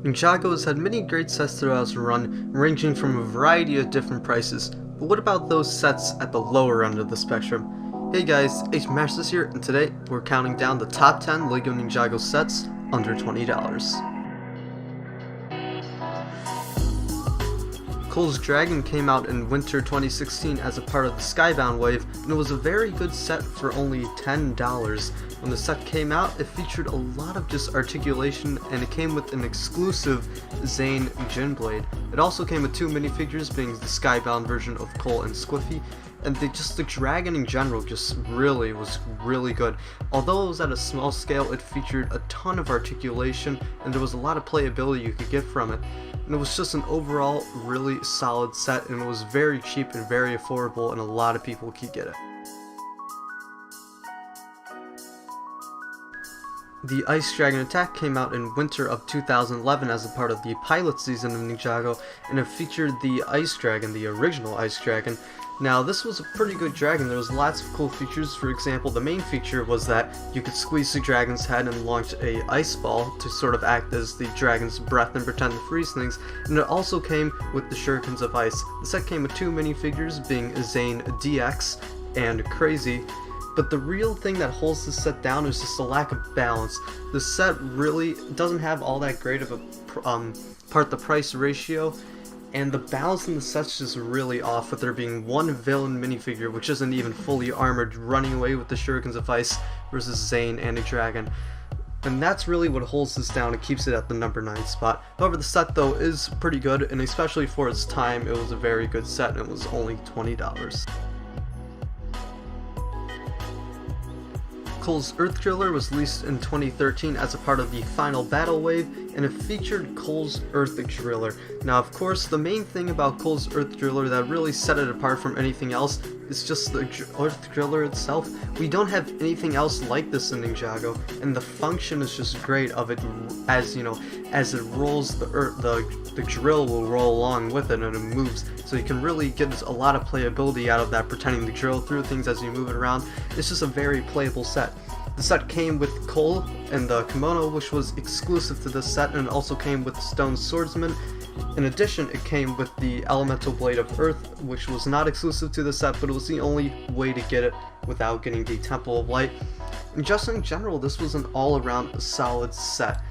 Ninjago has had many great sets throughout its run, ranging from a variety of different prices, but what about those sets at the lower end of the spectrum? Hey guys, H-Masters here, and today we're counting down the top 10 LEGO Ninjago sets under $20. Cole's Dragon came out in winter 2016 as a part of the Skybound wave, and it was a very good set for only $10. When the set came out, it featured a lot of just articulation, and it came with an exclusive Zane Jin Blade. It also came with two minifigures, being the Skybound version of Cole and Squiffy, and the dragon in general just was really good. Although it was at a small scale, it featured a ton of articulation, and there was a lot of playability you could get from it. And it was just an overall really solid set, and it was very cheap and very affordable, and a lot of people could get it. The Ice Dragon Attack came out in winter of 2011 as a part of the pilot season of Ninjago, and it featured the Ice Dragon, the original Ice Dragon. Now, this was a pretty good dragon. There was lots of cool features. For example, the main feature was that you could squeeze the dragon's head and launch a ice ball to sort of act as the dragon's breath and pretend to freeze things, and it also came with the Shurikens of Ice. The set came with two minifigures, being Zane DX and Crazy. But the real thing that holds this set down is just a lack of balance. The set really doesn't have all that great of a part-to-price ratio, and the balance in the set's just really off, with there being one villain minifigure which isn't even fully armored running away with the Shurikens of Ice versus Zane and a dragon. And that's really what holds this down and keeps it at the number 9 spot. However, the set though is pretty good, and especially for its time, it was a very good set, and it was only $20. Cole's Earth Driller was released in 2013 as a part of the final battle wave, and it featured Cole's Earth Driller. Now, of course, the main thing about Cole's Earth Driller that really set it apart from anything else is just the Earth Driller itself. We don't have anything else like this in Ninjago, and the function is just great of it. As you know, as it rolls, the drill will roll along with it, and it moves, so you can really get a lot of playability out of that, pretending to drill through things as you move it around. It's just a very playable set. The set came with Cole and the kimono, which was exclusive to this set, and it also came with the Stone Swordsman. In addition, it came with the Elemental Blade of Earth, which was not exclusive to the set, but it was the only way to get it without getting the Temple of Light. And just in general, this was an all-around solid set.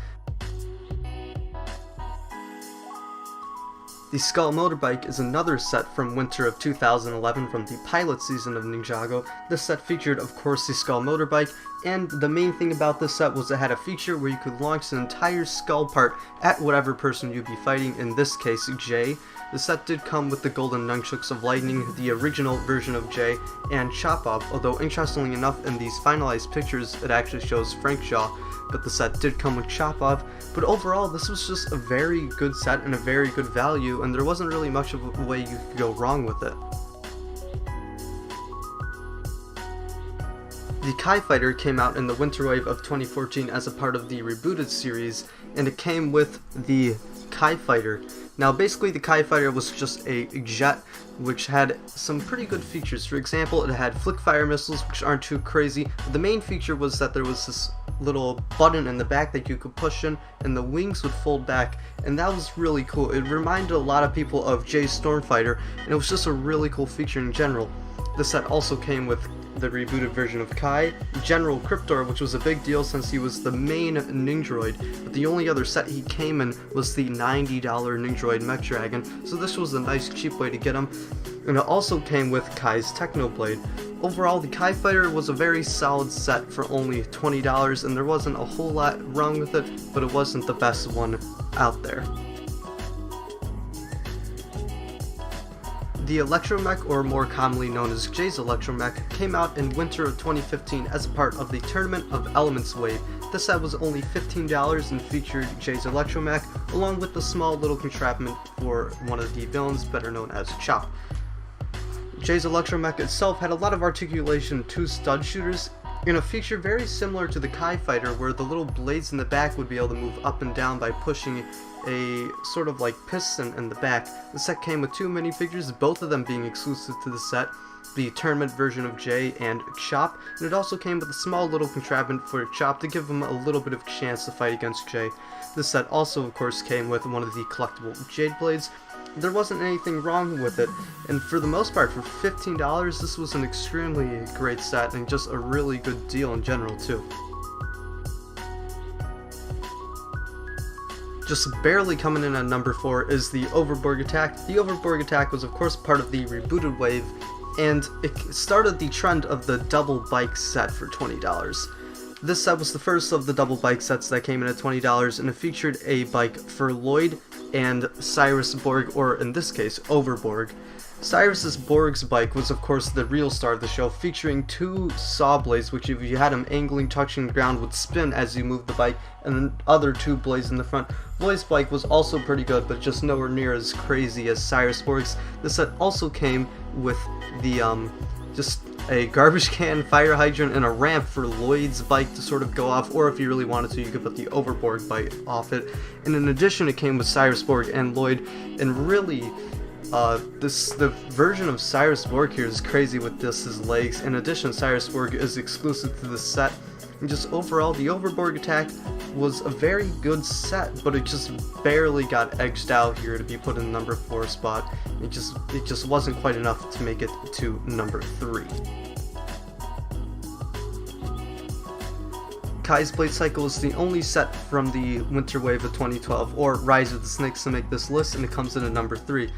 The Skull Motorbike is another set from winter of 2011 from the pilot season of Ninjago. This set featured, of course, the Skull Motorbike, and the main thing about this set was it had a feature where you could launch an entire skull part at whatever person you'd be fighting, in this case, Jay. The set did come with the Golden Nunchucks of Lightning, the original version of Jay, and Chop-Off, although interestingly enough, in these finalized pictures, it actually shows Frank Jaw, but the set did come with Chop-Off. But overall, this was just a very good set and a very good value, and there wasn't really much of a way you could go wrong with it. The Kai Fighter came out in the winter wave of 2014 as a part of the rebooted series, and it came with the Kai Fighter. Now, basically, the Kai Fighter was just a jet which had some pretty good features. For example, it had flick fire missiles, which aren't too crazy. But the main feature was that there was this little button in the back that you could push in, and the wings would fold back, and that was really cool. It reminded a lot of people of Jay's Stormfighter, and it was just a really cool feature in general. The set also came with the rebooted version of Kai, General Cryptor, which was a big deal since he was the main Ningdroid, but the only other set he came in was the $90 Ningdroid Mech Dragon, so this was a nice cheap way to get him. And it also came with Kai's Technoblade. Overall, the Kai Fighter was a very solid set for only $20, and there wasn't a whole lot wrong with it, but it wasn't the best one out there. The Electromech, or more commonly known as Jay's Electromech, came out in winter of 2015 as a part of the Tournament of Elements wave. This set was only $15 and featured Jay's Electromech, along with the small little contraption for one of the villains, better known as Chop. Jay's Electromech itself had a lot of articulation, 2 stud shooters, in a feature very similar to the Kai Fighter, where the little blades in the back would be able to move up and down by pushing a sort of like piston in the back. The set came with 2 minifigures, both of them being exclusive to the set, the tournament version of Jay and Chop, and it also came with a small little contrivance for Chop to give him a little bit of a chance to fight against Jay. This set also, of course, came with one of the collectible Jade Blades. There wasn't anything wrong with it, and for the most part, for $15, this was an extremely great set and just a really good deal in general too. Just barely coming in at number 4 is the Overborg Attack. The Overborg Attack was of course part of the rebooted wave, and it started the trend of the double bike set for $20. This set was the first of the double bike sets that came in at $20, and it featured a bike for Lloyd and Cyrus Borg, or in this case, Overborg. Cyrus Borg's bike was of course the real star of the show, featuring 2 saw blades which, if you had them angling touching the ground, would spin as you moved the bike, and then other 2 blades in the front. Lloyd's bike was also pretty good, but just nowhere near as crazy as Cyrus Borg's. The set also came with the just a garbage can, fire hydrant, and a ramp for Lloyd's bike to sort of go off, or if you really wanted to, you could put the Overborg bike off it. And in addition, it came with Cyrus Borg and Lloyd, and really, the version of Cyrus Borg here is crazy with just his legs. In addition, Cyrus Borg is exclusive to the set. And just overall, the Overborg Attack was a very good set, but it just barely got edged out here to be put in the number 4 spot. It just wasn't quite enough to make it to number 3. Kai's Blade Cycle is the only set from the Winter Wave of 2012, or Rise of the Snakes, to make this list, and it comes in at number 3.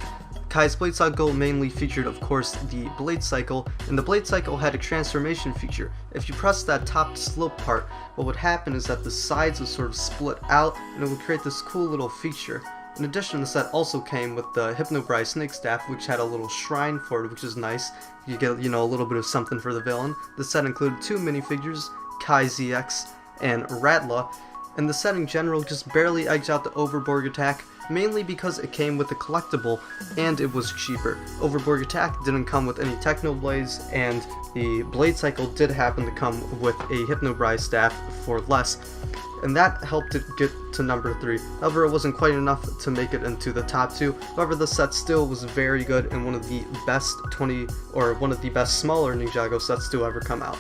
Kai's Blade Cycle mainly featured, of course, the Blade Cycle, and the Blade Cycle had a transformation feature. If you press that top slope part, what would happen is that the sides would sort of split out, and it would create this cool little feature. In addition, the set also came with the Hypnobrai Snake Staff, which had a little shrine for it, which is nice. You get, a little bit of something for the villain. The set included 2 minifigures, Kai ZX and Ratla, and the set in general just barely edged out the Overborg Attack, mainly because it came with a collectible and it was cheaper. Overborg Attack didn't come with any Techno Blades, and the Blade Cycle did happen to come with a Hypnobrai staff for less, and that helped it get to number 3. However, it wasn't quite enough to make it into the top 2. However, the set still was very good and one of the best smaller Ninjago sets to ever come out.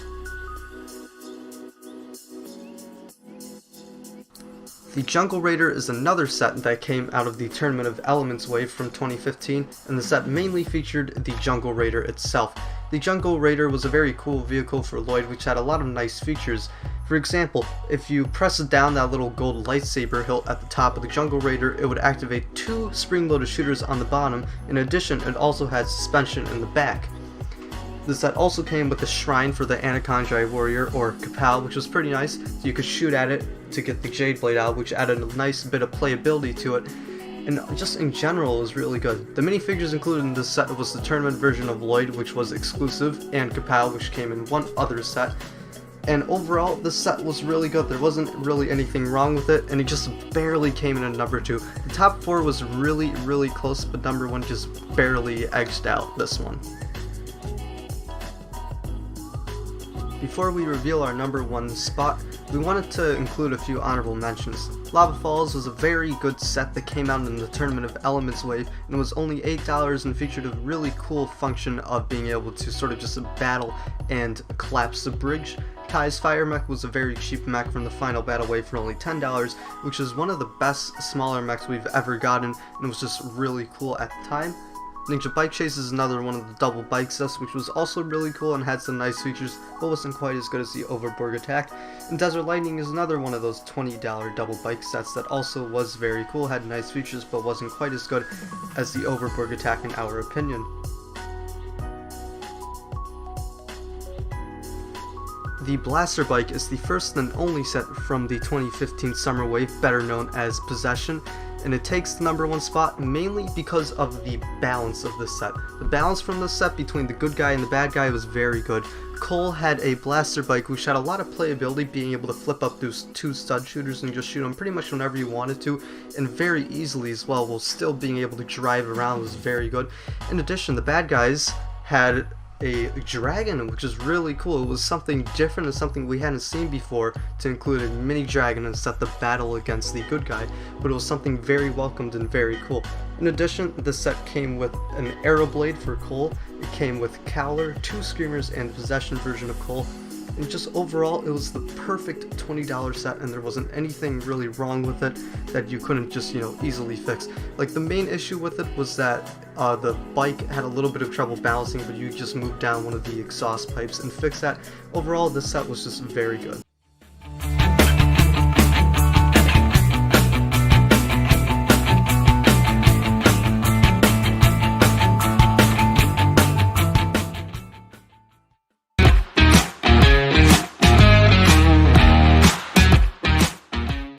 The Jungle Raider is another set that came out of the Tournament of Elements wave from 2015, and the set mainly featured the Jungle Raider itself. The Jungle Raider was a very cool vehicle for Lloyd, which had a lot of nice features. For example, if you press down that little gold lightsaber hilt at the top of the Jungle Raider, it would activate 2 spring-loaded shooters on the bottom. In addition, it also had suspension in the back. The set also came with a shrine for the Anakondrai Warrior, or Kapow, which was pretty nice. So you could shoot at it to get the Jade Blade out, which added a nice bit of playability to it. And just in general, it was really good. The minifigures included in this set was the tournament version of Lloyd, which was exclusive, and Kapow, which came in one other set. And overall, this set was really good. There wasn't really anything wrong with it, and it just barely came in at number 2. The top 4 was really, really close, but number 1 just barely edged out this one. Before we reveal our number 1 spot, we wanted to include a few honorable mentions. Lava Falls was a very good set that came out in the Tournament of Elements wave, and it was only $8 and featured a really cool function of being able to sort of just battle and collapse the bridge. Kai's Fire Mech was a very cheap mech from the final battle wave for only $10, which is one of the best smaller mechs we've ever gotten, and it was just really cool at the time. Ninja Bike Chase is another one of the double bike sets, which was also really cool and had some nice features, but wasn't quite as good as the Overborg Attack. And Desert Lightning is another one of those $20 double bike sets that also was very cool, had nice features, but wasn't quite as good as the Overborg Attack in our opinion. The Blaster Bike is the first and only set from the 2015 Summer Wave, better known as Possession, and it takes the number 1 spot mainly because of the balance of this set. The balance from this set between the good guy and the bad guy was very good. Cole had a blaster bike which had a lot of playability, being able to flip up those 2 stud shooters and just shoot them pretty much whenever you wanted to, and very easily as well, while still being able to drive around was very good. In addition, the bad guys had a dragon, which is really cool. It was something different and something we hadn't seen before, to include a mini dragon and set the battle against the good guy, but it was something very welcomed and very cool. In addition, the set came with an arrow blade for Cole, it came with Cowler, 2 Screamers, and Possession version of Cole. And just overall, it was the perfect $20 set, and there wasn't anything really wrong with it that you couldn't just, easily fix. Like, the main issue with it was that the bike had a little bit of trouble balancing, but you just moved down one of the exhaust pipes and fixed that. Overall, this set was just very good.